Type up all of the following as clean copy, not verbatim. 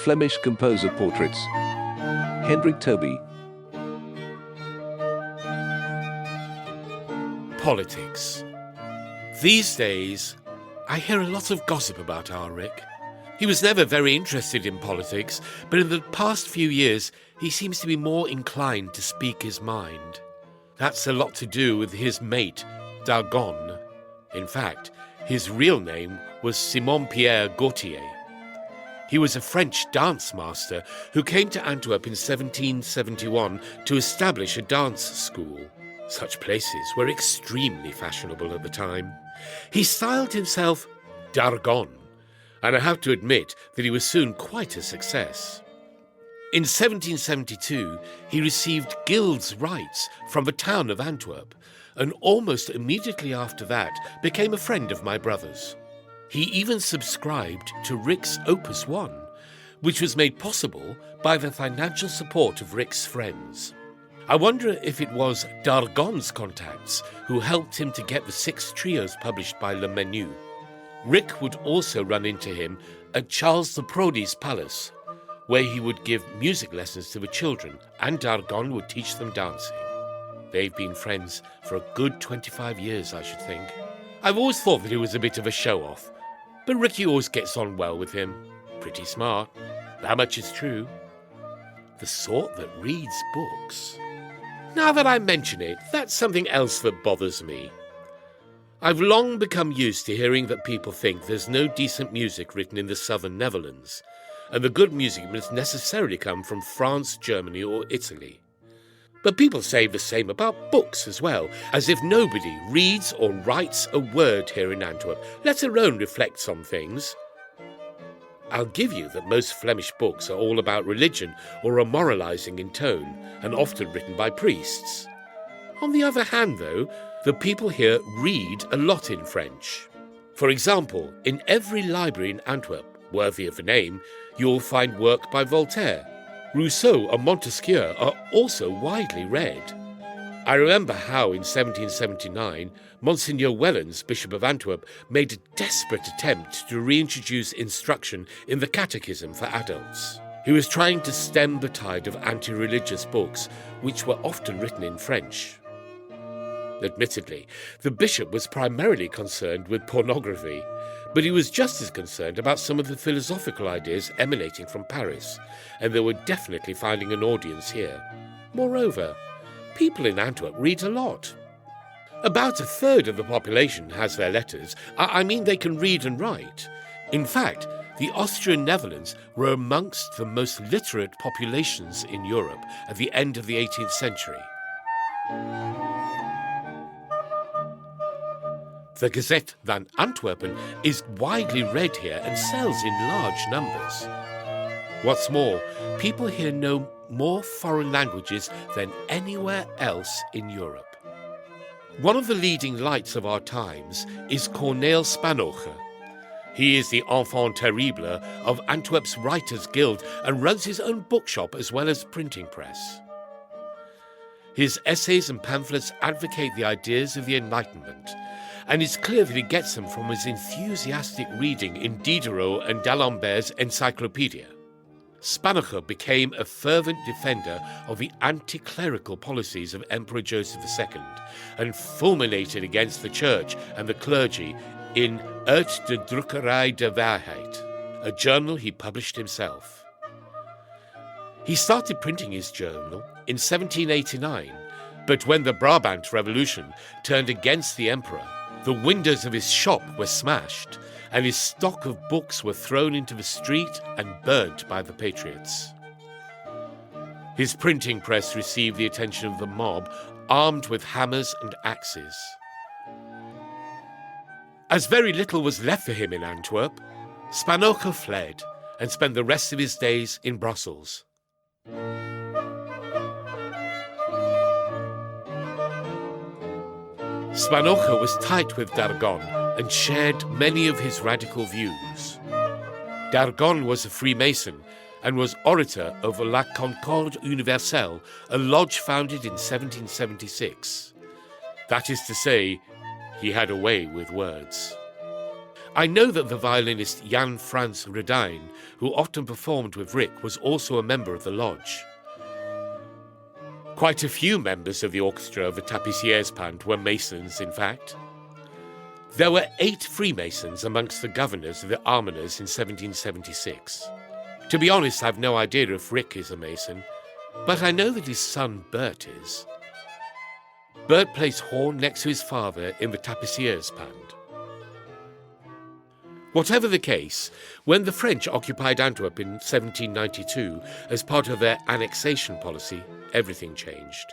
Flemish composer portraits. Hendrik Tobi. Politics. These days, I hear a lot of gossip about our Rick. He was never very interested in politics, but in the past few years, he seems to be more inclined to speak his mind. That's a lot to do with his mate, Dargon. In fact, his real name was Simon-Pierre Gautier. He was a French dance master who came to Antwerp in 1771 to establish a dance school. Such places were extremely fashionable at the time. He styled himself Dargon, and I have to admit that he was soon quite a success. In 1772, he received guild's rights from the town of Antwerp, and almost immediately after that became a friend of my brother's. He even subscribed to Rick's Opus 1, which was made possible by the financial support of Rick's friends. I wonder if it was Dargon's contacts who helped him to get the 6 trios published by Le Menu. Rick would also run into him at Charles the Prody's palace, where he would give music lessons to the children, and Dargon would teach them dancing. They've been friends for a good 25 years, I should think. I've always thought that he was a bit of a show-off, but Ricky always gets on well with him. Pretty smart. That much is true. The sort that reads books. Now that I mention it, that's something else that bothers me. I've long become used to hearing that people think there's no decent music written in the southern Netherlands, and the good music must necessarily come from France, Germany, or Italy. But people say the same about books as well, as if nobody reads or writes a word here in Antwerp, let alone reflects on things. I'll give you that most Flemish books are all about religion or are moralising in tone, and often written by priests. On the other hand, though, the people here read a lot in French. For example, in every library in Antwerp, worthy of the name, you'll find work by Voltaire. Rousseau and Montesquieu are also widely read. I remember how in 1779, Monsignor Wellens, Bishop of Antwerp, made a desperate attempt to reintroduce instruction in the catechism for adults. He was trying to stem the tide of anti-religious books, which were often written in French. Admittedly, the bishop was primarily concerned with pornography, but he was just as concerned about some of the philosophical ideas emanating from Paris, and they were definitely finding an audience here. Moreover, people in Antwerp read a lot. About a third of the population has their letters. I mean, they can read and write. In fact, the Austrian Netherlands were amongst the most literate populations in Europe at the end of the 18th century. The Gazette van Antwerpen is widely read here and sells in large numbers. What's more, people here know more foreign languages than anywhere else in Europe. One of the leading lights of our times is Corneel Spanocher. He is the enfant terrible of Antwerp's Writers' Guild and runs his own bookshop as well as printing press. His essays and pamphlets advocate the ideas of the Enlightenment, and it's clear that he gets them from his enthusiastic reading in Diderot and D'Alembert's Encyclopedia. Spanocher became a fervent defender of the anti-clerical policies of Emperor Joseph II and fulminated against the church and the clergy in Uit de Drukkerij der Waarheid, a journal he published himself. He started printing his journal in 1789, but when the Brabant Revolution turned against the emperor, the windows of his shop were smashed, and his stock of books were thrown into the street and burnt by the patriots. His printing press received the attention of the mob, armed with hammers and axes. As very little was left for him in Antwerp, Spanocher fled and spent the rest of his days in Brussels. Spanocher was tight with Dargon and shared many of his radical views. Dargon was a Freemason and was orator of La Concorde Universelle, a lodge founded in 1776. That is to say, he had a way with words. I know that the violinist Jan Frans Redijn, who often performed with Rick, was also a member of the lodge. Quite a few members of the orchestra of the Tapissiersband were Masons, in fact. There were 8 Freemasons amongst the governors of the Almoners in 1776. To be honest, I've no idea if Rick is a Mason, but I know that his son Bert is. Bert plays horn next to his father in the Tapissiersband. Whatever the case, when the French occupied Antwerp in 1792 as part of their annexation policy, everything changed.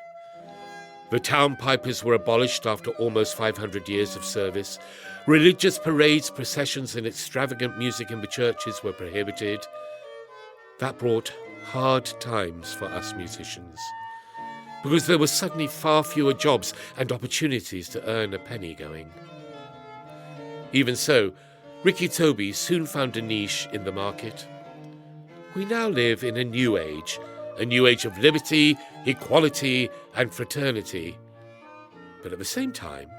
The town pipers were abolished after almost 500 years of service. Religious parades, processions, and extravagant music in the churches were prohibited. That brought hard times for us musicians, because there were suddenly far fewer jobs and opportunities to earn a penny going. Even so, Ricky Tobi soon found a niche in the market. We now live in a new age of liberty, equality, and fraternity, but at the same time,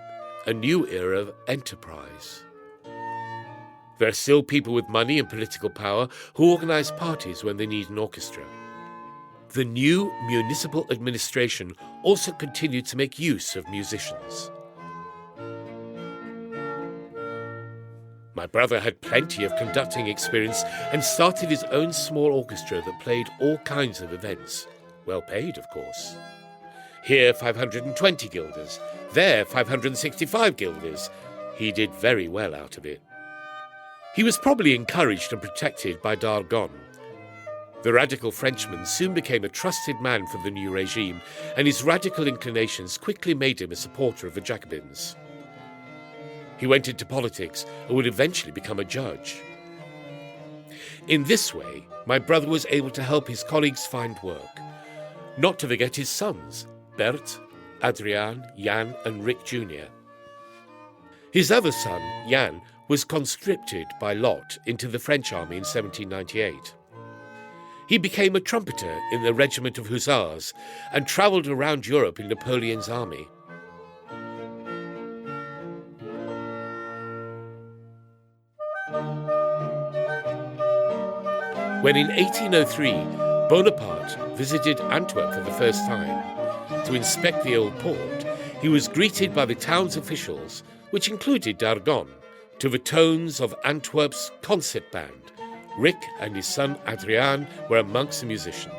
a new era of enterprise. There are still people with money and political power who organize parties when they need an orchestra. The new municipal administration also continued to make use of musicians. My brother had plenty of conducting experience and started his own small orchestra that played all kinds of events. Well paid, of course. Here 520 guilders, there 565 guilders. He did very well out of it. He was probably encouraged and protected by d'Argonne. The radical Frenchman soon became a trusted man for the new regime, and his radical inclinations quickly made him a supporter of the Jacobins. He went into politics and would eventually become a judge. In this way, my brother was able to help his colleagues find work, not to forget his sons, Bert, Adriaan, Jan, and Rick Jr. His other son, Jan, was conscripted by lot into the French army in 1798. He became a trumpeter in the regiment of hussars and travelled around Europe in Napoleon's army. When in 1803 Bonaparte visited Antwerp for the first time to inspect the old port, he was greeted by the town's officials, which included d'Argonne, to the tones of Antwerp's concert band. Rick and his son Adriaan were amongst the musicians.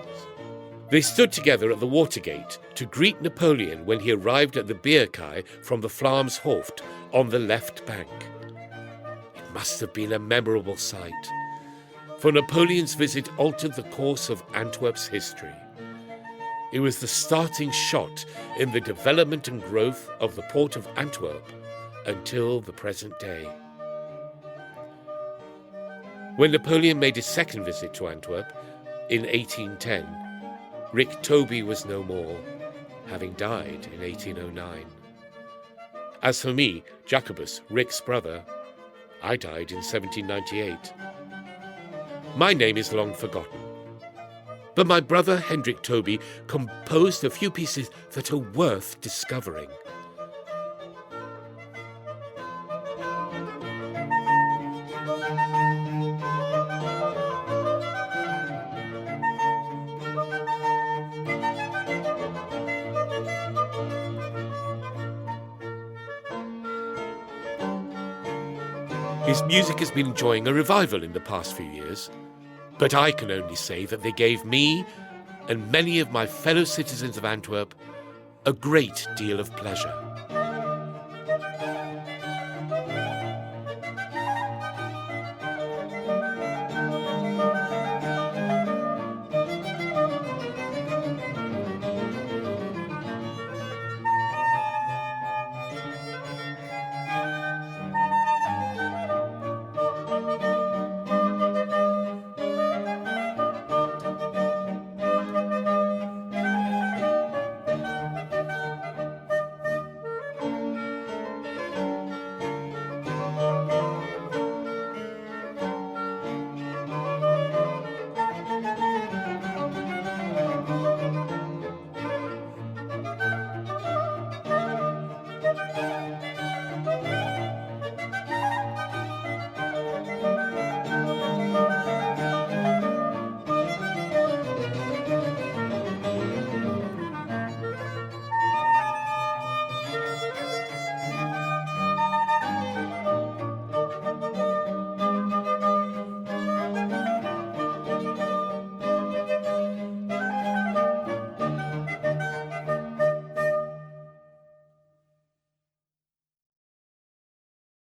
They stood together at the Watergate to greet Napoleon when he arrived at the Bierkai from the Vlaams Hoofd on the left bank. It must have been a memorable sight, for Napoleon's visit altered the course of Antwerp's history. It was the starting shot in the development and growth of the port of Antwerp until the present day. When Napoleon made his second visit to Antwerp in 1810, Rick Tobi was no more, having died in 1809. As for me, Jacobus, Rick's brother, I died in 1798. My name is long forgotten, but my brother Hendrik Tobi composed a few pieces that are worth discovering. His music has been enjoying a revival in the past few years, but I can only say that they gave me and many of my fellow citizens of Antwerp a great deal of pleasure.